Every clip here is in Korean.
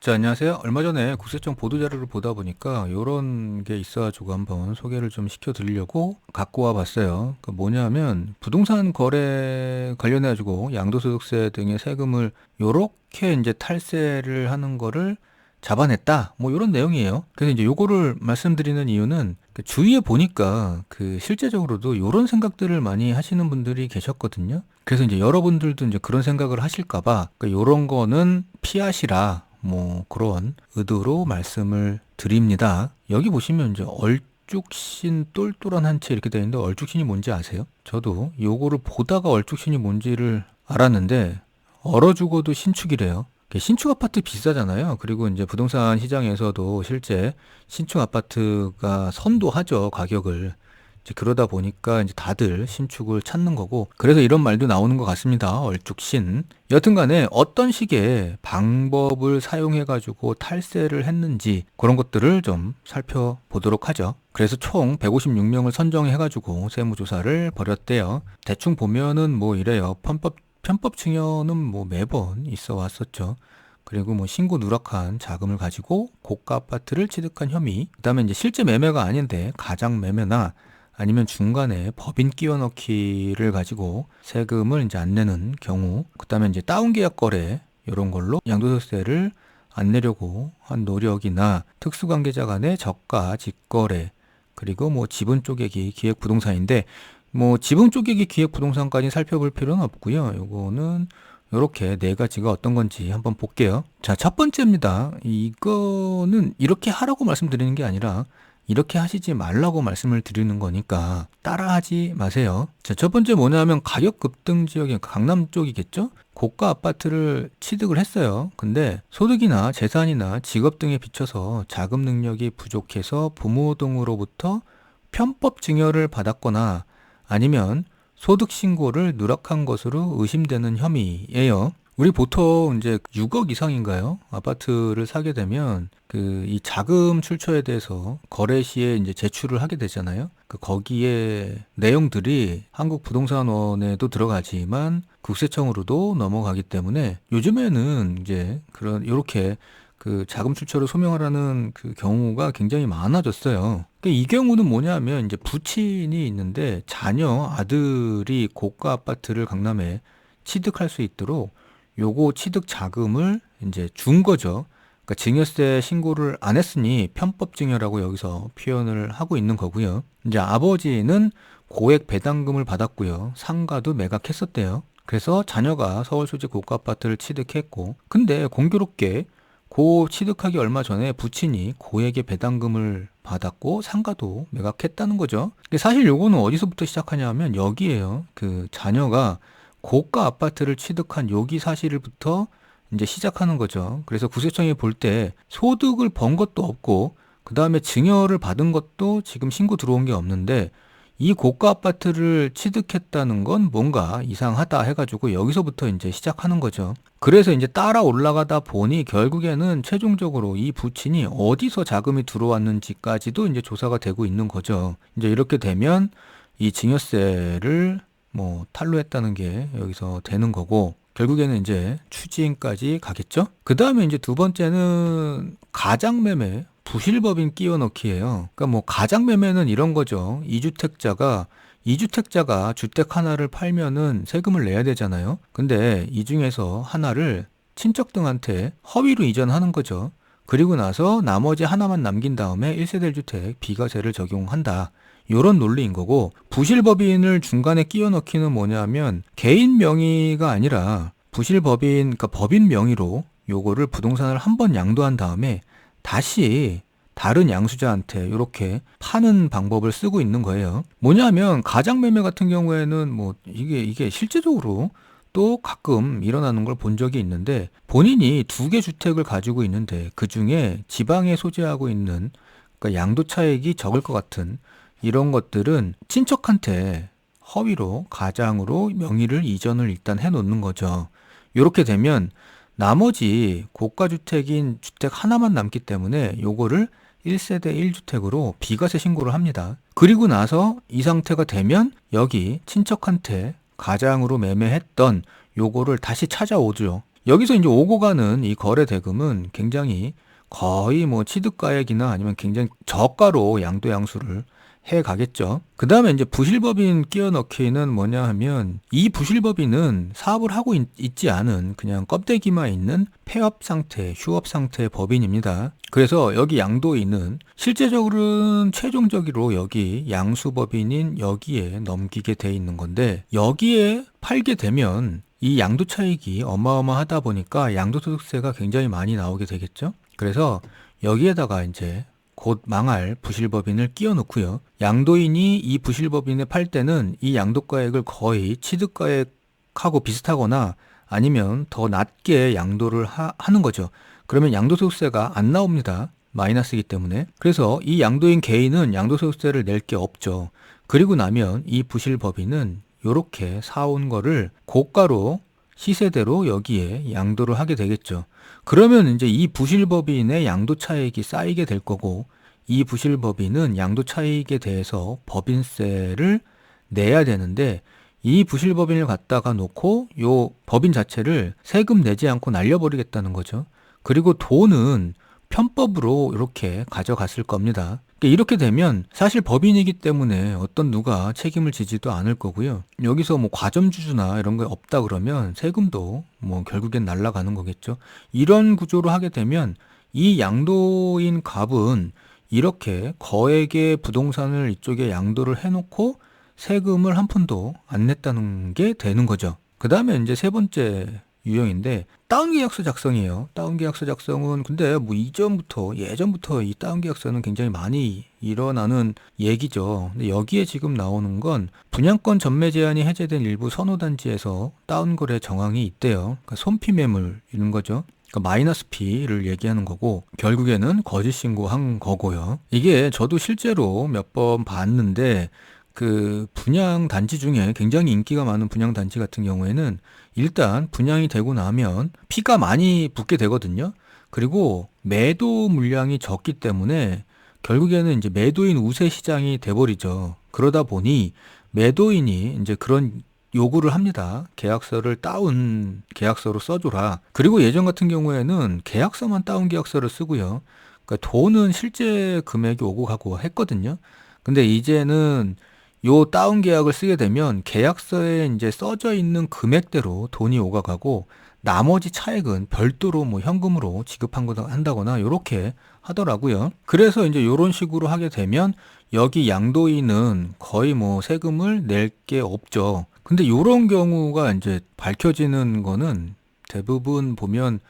자, 안녕하세요. 얼마 전에 국세청 보도자료를 보다 보니까 요런 게 있어가지고 한번 소개를 좀 시켜드리려고 갖고 와 봤어요. 그 뭐냐면 부동산 거래 관련해가지고 양도소득세 등의 세금을 요렇게 이제 탈세를 하는 거를 잡아냈다. 뭐 요런 내용이에요. 그래서 이제 요거를 말씀드리는 이유는 그 주위에 보니까 그 실제적으로도 요런 생각들을 많이 하시는 분들이 계셨거든요. 그래서 이제 여러분들도 이제 그런 생각을 하실까봐 그 요런 거는 피하시라. 뭐 그런 의도로 말씀을 드립니다. 여기 보시면 이제 얼죽신 똘똘한 한 채 이렇게 되어 있는데 얼죽신이 뭔지 아세요? 저도 요거를 보다가 얼죽신이 뭔지를 알았는데 얼어 죽어도 신축이래요. 신축 아파트 비싸잖아요. 그리고 이제 부동산 시장에서도 실제 신축 아파트가 선도하죠, 가격을. 이제 그러다 보니까 이제 다들 신축을 찾는 거고, 그래서 이런 말도 나오는 것 같습니다. 얼죽신. 여튼 간에 어떤 식의 방법을 사용해 가지고 탈세를 했는지 그런 것들을 좀 살펴보도록 하죠. 그래서 총 156명을 선정해 가지고 세무조사를 벌였대요. 대충 보면은 뭐 이래요. 편법 증여는 뭐 매번 있어 왔었죠. 그리고 뭐 신고 누락한 자금을 가지고 고가 아파트를 취득한 혐의, 그다음에 이제 실제 매매가 아닌데 가장 매매나 아니면 중간에 법인 끼워 넣기를 가지고 세금을 이제 안 내는 경우, 그다음에 이제 다운 계약 거래 이런 걸로 양도소득세를 안 내려고 한 노력이나 특수관계자 간의 저가 직거래, 그리고 뭐 지분 쪼개기 기획 부동산인데 뭐 지분 쪼개기 기획 부동산까지 살펴볼 필요는 없고요. 요거는 요렇게 네 가지가 어떤 건지 한번 볼게요. 자, 첫 번째입니다. 이거는 이렇게 하라고 말씀드리는 게 아니라 이렇게 하시지 말라고 말씀을 드리는 거니까 따라하지 마세요. 자, 첫 번째 뭐냐면 가격 급등 지역인 강남 쪽이겠죠? 고가 아파트를 취득을 했어요. 근데 소득이나 재산이나 직업 등에 비춰서 자금 능력이 부족해서 부모 등으로부터 편법 증여를 받았거나 아니면 소득 신고를 누락한 것으로 의심되는 혐의예요. 우리 보통 이제 6억 이상인가요? 아파트를 사게 되면 그 이 자금 출처에 대해서 거래 시에 이제 제출을 하게 되잖아요. 그 거기에 내용들이 한국부동산원에도 들어가지만 국세청으로도 넘어가기 때문에 요즘에는 이제 그런 요렇게 그 자금 출처를 소명하라는 그 경우가 굉장히 많아졌어요. 이 경우는 뭐냐면 이제 부친이 있는데 자녀 아들이 고가 아파트를 강남에 취득할 수 있도록 요거 취득 자금을 이제 준 거죠. 그러니까 증여세 신고를 안 했으니 편법 증여라고 여기서 표현을 하고 있는 거고요. 이제 아버지는 고액 배당금을 받았고요. 상가도 매각했었대요. 그래서 자녀가 서울 소재 고가 아파트를 취득했고, 근데 공교롭게 고 취득하기 얼마 전에 부친이 고액의 배당금을 받았고 상가도 매각했다는 거죠. 근데 사실 요거는 어디서부터 시작하냐면 여기에요. 그 자녀가 고가 아파트를 취득한 여기 사실부터 이제 시작하는 거죠. 그래서 국세청이 볼 때 소득을 번 것도 없고 그 다음에 증여를 받은 것도 지금 신고 들어온 게 없는데 이 고가 아파트를 취득했다는 건 뭔가 이상하다 해가지고 여기서부터 이제 시작하는 거죠. 그래서 이제 따라 올라가다 보니 결국에는 최종적으로 이 부친이 어디서 자금이 들어왔는지까지도 이제 조사가 되고 있는 거죠. 이제 이렇게 되면 이 증여세를 뭐 탄로했다는 게 여기서 되는 거고 결국에는 이제 추징까지 가겠죠. 그 다음에 이제 두 번째는 가장매매 부실법인 끼워 넣기예요. 그러니까 뭐 가장매매는 이런 거죠. 이주택자가 주택 하나를 팔면은 세금을 내야 되잖아요. 근데 이 중에서 하나를 친척 등한테 허위로 이전하는 거죠. 그리고 나서 나머지 하나만 남긴 다음에 1세대 1주택 비과세를 적용한다. 요런 논리인 거고, 부실법인을 중간에 끼워 넣기는 뭐냐면 개인 명의가 아니라 부실법인, 그러니까 법인 명의로 요거를 부동산을 한 번 양도한 다음에 다시 다른 양수자한테 이렇게 파는 방법을 쓰고 있는 거예요. 뭐냐면 가장매매 같은 경우에는 뭐 이게 실제적으로 또 가끔 일어나는 걸 본 적이 있는데 본인이 두 개 주택을 가지고 있는데 그 중에 지방에 소재하고 있는 그러니까 양도 차익이 적을 것 같은 이런 것들은 친척한테 허위로 가장으로 명의를 이전을 일단 해 놓는 거죠. 이렇게 되면 나머지 고가주택인 주택 하나만 남기 때문에 요거를 1세대 1주택으로 비과세 신고를 합니다. 그리고 나서 이 상태가 되면 여기 친척한테 가장으로 매매했던 요거를 다시 찾아오죠. 여기서 이제 오고 가는 이 거래 대금은 굉장히 거의 뭐 취득가액이나 아니면 굉장히 저가로 양도양수를 해 가겠죠. 그 다음에 이제 부실법인 끼워 넣기는 뭐냐 하면 이 부실법인은 사업을 하고 있지 않은 그냥 껍데기만 있는 폐업 상태, 휴업 상태의 법인입니다. 그래서 여기 양도인은 실제적으로는 최종적으로 여기 양수법인인 여기에 넘기게 돼 있는 건데 여기에 팔게 되면 이 양도 차익이 어마어마하다 보니까 양도소득세가 굉장히 많이 나오게 되겠죠. 그래서 여기에다가 이제 곧 망할 부실법인을 끼워 넣고요. 양도인이 이 부실법인에 팔 때는 이 양도가액을 거의 취득가액하고 비슷하거나 아니면 더 낮게 양도를 하는 거죠. 그러면 양도소득세가 안 나옵니다. 마이너스이기 때문에. 그래서 이 양도인 개인은 양도소득세를 낼 게 없죠. 그리고 나면 이 부실법인은 요렇게 사온 거를 고가로 시세대로 여기에 양도를 하게 되겠죠. 그러면 이제 이 부실법인의 양도 차익이 쌓이게 될 거고 이 부실법인은 양도 차익에 대해서 법인세를 내야 되는데 이 부실법인을 갖다가 놓고 요 법인 자체를 세금 내지 않고 날려버리겠다는 거죠. 그리고 돈은 편법으로 이렇게 가져갔을 겁니다. 이렇게 되면 사실 법인이기 때문에 어떤 누가 책임을 지지도 않을 거고요. 여기서 뭐 과점주주나 이런 거 없다 그러면 세금도 뭐 결국엔 날라가는 거겠죠. 이런 구조로 하게 되면 이 양도인 갑은 이렇게 거액의 부동산을 이쪽에 양도를 해놓고 세금을 한 푼도 안 냈다는 게 되는 거죠. 그 다음에 이제 세 번째 유형인데 다운계약서 작성이에요. 다운계약서 작성은 근데 뭐 예전부터 이 다운계약서는 굉장히 많이 일어나는 얘기죠. 근데 여기에 지금 나오는 건 분양권 전매 제한이 해제된 일부 선호단지에서 다운거래 정황이 있대요. 그러니까 손피매물 이런 거죠. 그러니까 마이너스 피를 얘기하는 거고 결국에는 거짓 신고한 거고요. 이게 저도 실제로 몇 번 봤는데 그 분양 단지 중에 굉장히 인기가 많은 분양 단지 같은 경우에는 일단 분양이 되고 나면 피가 많이 붙게 되거든요. 그리고 매도 물량이 적기 때문에 결국에는 이제 매도인 우세 시장이 돼버리죠. 그러다 보니 매도인이 이제 그런 요구를 합니다. 계약서를 다운 계약서로 써줘라. 그리고 예전 같은 경우에는 계약서만 다운 계약서를 쓰고요. 그러니까 돈은 실제 금액이 오고 가고 했거든요. 근데 이제는 요 다운 계약을 쓰게 되면 계약서에 이제 써져 있는 금액대로 돈이 오가가고 나머지 차액은 별도로 뭐 현금으로 한다거나 요렇게 하더라고요. 그래서 이제 요런 식으로 하게 되면 여기 양도인은 거의 뭐 세금을 낼 게 없죠. 근데 요런 경우가 이제 밝혀지는 거는 대부분 보면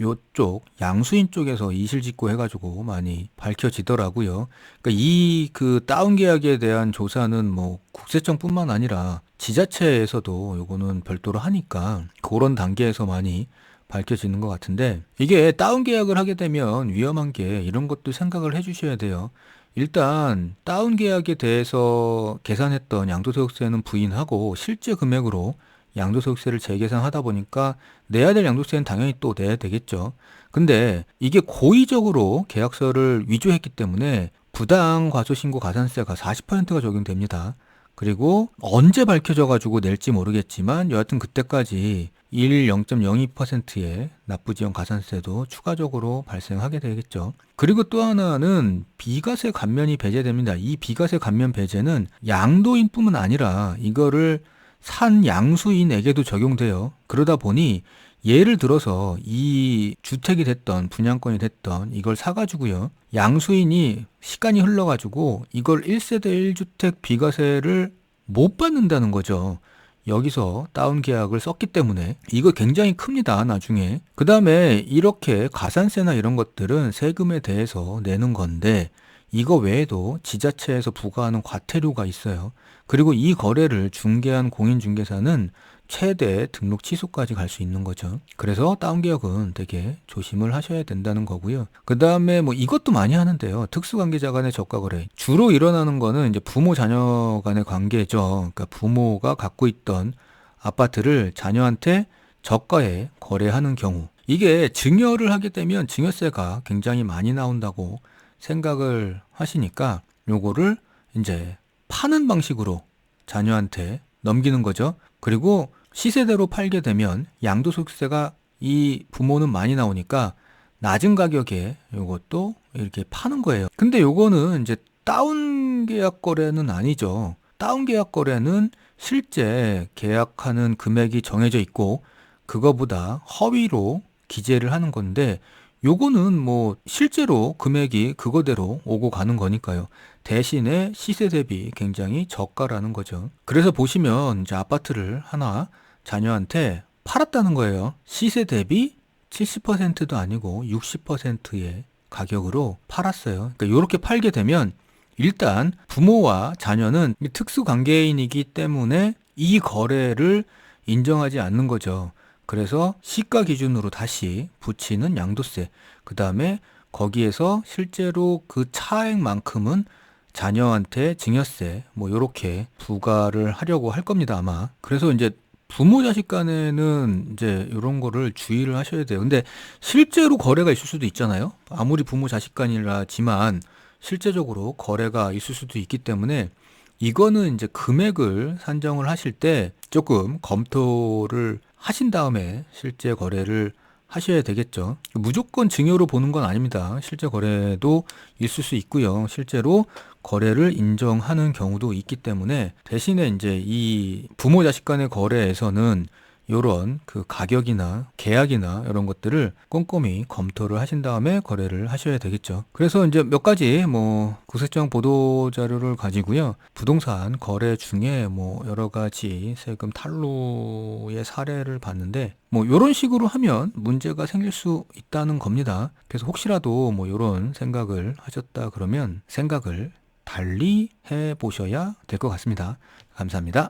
요쪽 양수인 쪽에서 이실직고 해가지고 많이 밝혀지더라고요. 그러니까 이 그 다운 계약에 대한 조사는 뭐 국세청뿐만 아니라 지자체에서도 요거는 별도로 하니까 그런 단계에서 많이 밝혀지는 것 같은데 이게 다운 계약을 하게 되면 위험한 게 이런 것도 생각을 해주셔야 돼요. 일단 다운 계약에 대해서 계산했던 양도소득세는 부인하고 실제 금액으로 양도소득세를 재계산하다 보니까 내야 될 양도세는 당연히 또 내야 되겠죠. 근데 이게 고의적으로 계약서를 위조했기 때문에 부당 과소신고 가산세가 40%가 적용됩니다. 그리고 언제 밝혀져 가지고 낼지 모르겠지만 여하튼 그때까지 0.02%의 납부지연 가산세도 추가적으로 발생하게 되겠죠. 그리고 또 하나는 비과세 감면이 배제됩니다. 이 비과세 감면 배제는 양도인뿐만 아니라 이거를 산 양수인에게도 적용돼요. 그러다 보니 예를 들어서 이 주택이 됐던 분양권이 됐던 이걸 사가지고요. 양수인이 시간이 흘러가지고 이걸 1세대 1주택 비과세를 못 받는다는 거죠. 여기서 다운 계약을 썼기 때문에 이거 굉장히 큽니다. 나중에. 그 다음에 이렇게 가산세나 이런 것들은 세금에 대해서 내는 건데 이거 외에도 지자체에서 부과하는 과태료가 있어요. 그리고 이 거래를 중개한 공인중개사는 최대 등록 취소까지 갈 수 있는 거죠. 그래서 다운계약은 되게 조심을 하셔야 된다는 거고요. 그 다음에 뭐 이것도 많이 하는데요. 특수관계자 간의 저가거래. 주로 일어나는 거는 이제 부모 자녀 간의 관계죠. 그러니까 부모가 갖고 있던 아파트를 자녀한테 저가에 거래하는 경우. 이게 증여를 하게 되면 증여세가 굉장히 많이 나온다고 생각을 하시니까 요거를 이제 파는 방식으로 자녀한테 넘기는 거죠. 그리고 시세대로 팔게 되면 양도소득세가 이 부모는 많이 나오니까 낮은 가격에 요것도 이렇게 파는 거예요. 근데 요거는 이제 다운 계약 거래는 아니죠. 다운 계약 거래는 실제 계약하는 금액이 정해져 있고 그거보다 허위로 기재를 하는 건데 요거는 뭐 실제로 금액이 그거대로 오고 가는 거니까요. 대신에 시세 대비 굉장히 저가라는 거죠. 그래서 보시면 이제 아파트를 하나 자녀한테 팔았다는 거예요. 시세 대비 70%도 아니고 60%의 가격으로 팔았어요. 그러니까 이렇게 팔게 되면 일단 부모와 자녀는 특수 관계인이기 때문에 이 거래를 인정하지 않는 거죠. 그래서 시가 기준으로 다시 붙이는 양도세, 그 다음에 거기에서 실제로 그 차액만큼은 자녀한테 증여세, 뭐 요렇게 부과를 하려고 할 겁니다, 아마. 그래서 이제 부모 자식 간에는 이제 이런 거를 주의를 하셔야 돼요. 근데 실제로 거래가 있을 수도 있잖아요. 아무리 부모 자식 간이라지만 실제적으로 거래가 있을 수도 있기 때문에 이거는 이제 금액을 산정을 하실 때 조금 검토를 하신 다음에 실제 거래를 하셔야 되겠죠. 무조건 증여로 보는 건 아닙니다. 실제 거래도 있을 수 있고요. 실제로 거래를 인정하는 경우도 있기 때문에 대신에 이제 이 부모 자식 간의 거래에서는 요런 그 가격이나 계약이나 이런 것들을 꼼꼼히 검토를 하신 다음에 거래를 하셔야 되겠죠. 그래서 이제 몇 가지 뭐 구세청 보도 자료를 가지고요. 부동산 거래 중에 뭐 여러 가지 세금 탈루의 사례를 봤는데 뭐 요런 식으로 하면 문제가 생길 수 있다는 겁니다. 그래서 혹시라도 뭐 요런 생각을 하셨다 그러면 생각을 달리 해 보셔야 될 것 같습니다. 감사합니다.